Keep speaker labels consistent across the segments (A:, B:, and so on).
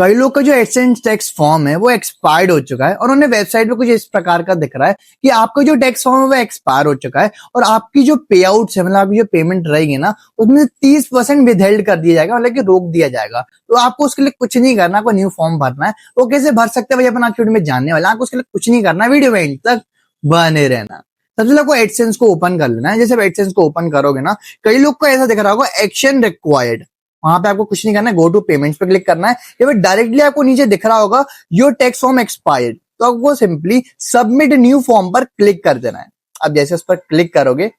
A: कई लोग का जो एडसेंस टैक्स फॉर्म है वो एक्सपायर्ड हो चुका है और उन्हें वेबसाइट पे कुछ इस प्रकार का दिख रहा है कि आपका जो टैक्स फॉर्म है वो एक्सपायर हो चुका है और आपकी जो पे आउट है, मतलब आपकी जो पेमेंट रहेगी ना, उसमें 30% विदहेल्ड कर दिया जाएगा, मतलब कि रोक दिया जाएगा। तो आपको उसके लिए कुछ नहीं करना, आपको न्यू फॉर्म भरना है। वो कैसे भर सकते हैं भाई, अपन आपकी वीडियो में जानने वाला है। आपको उसके लिए कुछ नहीं करना, वीडियो में एंड तक बने रहना। सबसे पहले आपको एडसेंस को ओपन कर लेना है। जैसे एडसेंस को ओपन करोगे ना, कई लोग को ऐसा दिख रहा होगा एक्शन रिक्वायर्ड, वहां पे आपको कुछ नहीं करना है, गो टू पेमेंट्स पे क्लिक करना है। या फिर डायरेक्टली आपको नीचे दिख रहा होगा योर टैक्स फॉर्म एक्सपायर्ड, तो आपको सिंपली सबमिट न्यू फॉर्म पर क्लिक कर देना है। अब जैसे उस पर क्लिक करोगे,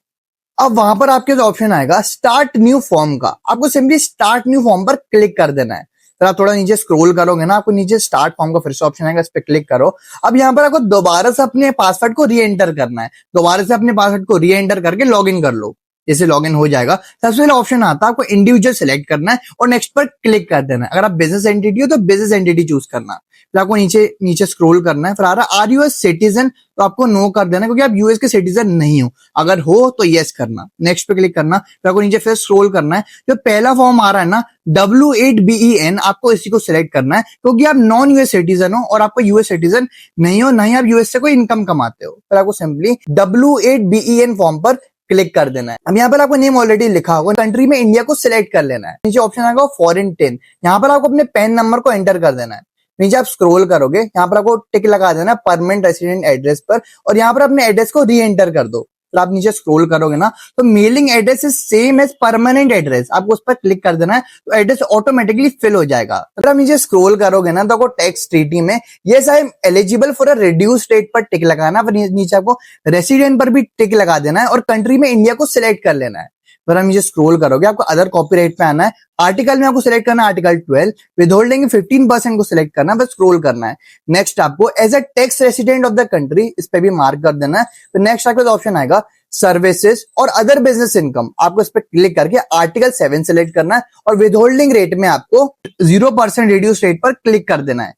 A: अब वहां पर आपके ऑप्शन आएगा स्टार्ट न्यू फॉर्म का, आपको सिंपली स्टार्ट न्यू फॉर्म पर क्लिक कर देना है। फिर आप थोड़ा नीचे स्क्रॉल करोगे ना, आपको नीचे स्टार्ट फॉर्म का फिर से ऑप्शन आएगा, इस पर क्लिक करो। अब यहाँ पर आपको दोबारा से अपने पासवर्ड को री एंटर करना है। दोबारा से अपने पासवर्ड को री एंटर करके लॉग इन कर लो। जैसे लॉगिन हो जाएगा, सबसे पहले ऑप्शन आता है आपको इंडिविजुअल सेलेक्ट करना है और नेक्स्ट पर क्लिक कर देना है। अगर आप बिजनेस एंटिटी हो तो बिजनेस एंटिटी चूज करना। फिर आपको नीचे नीचे स्क्रॉल करना है, फिर आ रहा आर यूएस सिटीजन, तो आपको नो कर देना क्योंकि आप यूएस के सिटीजन नहीं हो। अगर हो तो यस करना, नेक्स्ट पे क्लिक करना। फिर आपको नीचे फिर स्क्रॉल करना है, जो पहला फॉर्म आ रहा है ना W8BEN, आपको इसी को सिलेक्ट करना है क्योंकि आप नॉन यूएस सिटीजन हो और आपको यूएस सिटीजन नहीं हो, नहीं आप यूएस से कोई इनकम कमाते हो। फिर आपको सिंपली W8BEN फॉर्म पर क्लिक कर देना है। अब यहाँ पर आपको नेम ऑलरेडी लिखा होगा, कंट्री में इंडिया को सिलेक्ट कर लेना है। नीचे ऑप्शन आएगा फॉरेन 10, यहाँ पर आपको अपने पैन नंबर को एंटर कर देना है। नीचे आप स्क्रॉल करोगे, यहाँ पर आपको टिक लगा देना है परमानेंट रेसिडेंट एड्रेस पर और यहाँ पर अपने एड्रेस को री एंटर कर दो। तो आप नीचे स्क्रॉल करोगे ना, तो mailing address is same as permanent address, आपको उस पर क्लिक कर देना है, तो एड्रेस ऑटोमेटिकली फिल हो जाएगा। अगर आप नीचे स्क्रॉल करोगे ना, तो आपको टैक्स ट्रीटी में yes I am eligible for a reduce rate पर टिक लगाना, फिर नीचे आपको रेसिडेंट पर भी टिक लगा देना है और कंट्री में इंडिया को सिलेक्ट कर लेना है। फिर आप नीचे स्क्रॉल करोगे, आपको अदर कॉपीराइट पे आना है। आर्टिकल में आपको सिलेक्ट करना है आर्टिकल 12, विदहोल्डिंग 15% को सिलेक्ट करना है, बस स्क्रॉल करना है। नेक्स्ट आपको as a tax resident of the country, इस पे भी मार्क कर देना है। तो नेक्स्ट आपके ऑप्शन आएगा सर्विसेज और अदर बिजनेस इनकम, आपको इस पर क्लिक करके आर्टिकल 7 सिलेक्ट करना है और विदहोल्डिंग रेट में आपको 0% रिड्यूस रेट पर क्लिक कर देना है।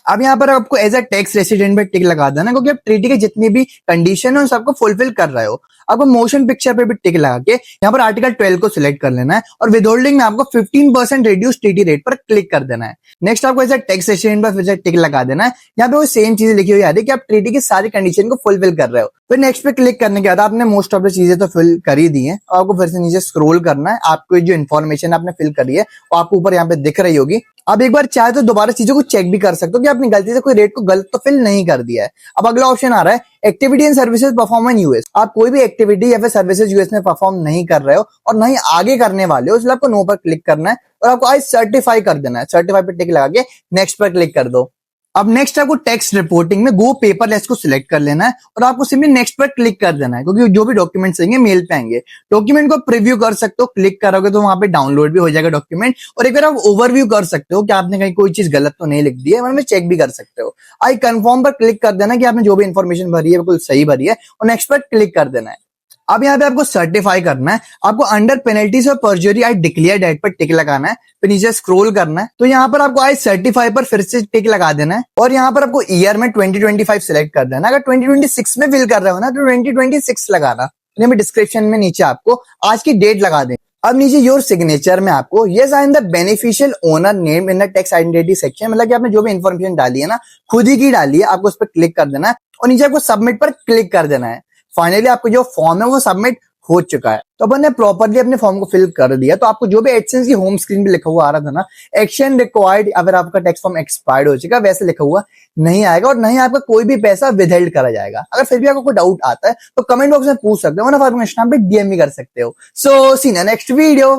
A: अब यहाँ पर आपको एज अ टैक्स रेसिडेंट पे टिक लगा देना क्योंकि आप ट्रीटी के जितनी भी कंडीशन है उन सबको फुलफिल कर रहे हो। आपको मोशन पिक्चर पे भी टिक लगा के यहाँ पर आर्टिकल 12 को सिलेक्ट कर लेना है और विदहोल्डिंग में आपको 15% रिड्यूस टीटी रेट पर क्लिक कर देना है। नेक्स्ट आपको एज अ टैक्स रेसिडेंट पर फिर से टिक लगा देना है। यहाँ पे वो सेम चीजें लिखी हुई आ रही है कि आप ट्रीटी की सारी कंडीशन को फुलफिल कर रहे हो। फिर नेक्स्ट पे क्लिक करने के बाद आपने मोस्ट ऑफ द चीजें तो फिल कर ही दी है, आपको फिर से नीचे स्क्रॉल करना है। आपको जो इन्फॉर्मेशन आपने फिल करी है वो आपको ऊपर यहाँ पे दिख रही होगी। आप एक बार चाहे तो दोबारा चीजों को चेक भी कर सकते हो कि आपने गलती से कोई रेट को गलत तो फिल नहीं कर दिया है। अब अगला ऑप्शन आ रहा है activity and services perform in US, आप कोई भी एक्टिविटी या फिर सर्विसेज यूएस में परफॉर्म नहीं कर रहे हो और ना ही आगे करने वाले हो, इसलिए आपको नो पर क्लिक करना है और आपको आज सर्टिफाई कर देना है। सर्टिफाई पे टिक लगा के नेक्स्ट पर क्लिक कर दो। अब नेक्स्ट आपको टैक्स रिपोर्टिंग में गो पेपरलेस को सिलेक्ट कर लेना है और आपको सिंपली नेक्स्ट पर क्लिक कर देना है क्योंकि जो भी डॉक्यूमेंट्स आएंगे मेल पे आएंगे। डॉक्यूमेंट को प्रीव्यू कर सकते हो, क्लिक करोगे तो वहां पे डाउनलोड भी हो जाएगा डॉक्यूमेंट और एक बार आप ओवरव्यू कर सकते हो कि आपने कहीं कोई चीज गलत तो नहीं लिख दी है, वहां चेक भी कर सकते हो। आई कंफर्म पर क्लिक कर देना कि आपने जो भी इन्फॉर्मेशन भरी है बिल्कुल सही भरी है और नेक्स्ट पर क्लिक कर देना है। अब यहाँ पे आपको सर्टिफाई करना है, आपको अंडर पेनल्टीज और परजुरी आई डिक्लेयर डेट पर टिक लगाना है, फिर नीचे स्क्रॉल करना है। तो यहाँ पर आपको आई सर्टिफाई पर फिर से टिक लगा देना है और यहाँ पर आपको ईयर में 2025 सिलेक्ट कर देना। अगर 2026 में फिल कर रहे हो ना तो 2026 लगाना। डिस्क्रिप्शन में नीचे आपको आज की डेट लगा दें। अब नीचे योर सिग्नेचर में आपको yes I am the beneficial owner name in the tax identity section, मतलब कि आपने जो भी इन्फॉर्मेशन डाली है ना खुद ही की डाली है, आपको उस पर क्लिक कर देना है और नीचे आपको सबमिट पर क्लिक कर देना है। फाइनली आपको जो फॉर्म है वो सबमिट हो चुका है। तो अपन ने प्रॉपर्ली अपने फॉर्म को फिल कर दिया। तो आपको जो भी एडसेंस की होम स्क्रीन पे लिखा हुआ आ रहा था ना एक्शन रिक्वायर्ड, अगर आपका टैक्स फॉर्म एक्सपायर्ड हो चुका वैसे लिखा हुआ नहीं आएगा और नहीं आपका कोई भी पैसा विदहेल्ड करा जाएगा। अगर फिर भी आपको कोई डाउट आता है तो कमेंट बॉक्स में पूछ सकते हो, वरना आप पे डीएम भी कर सकते हो। सो सी यू नेक्स्ट वीडियो।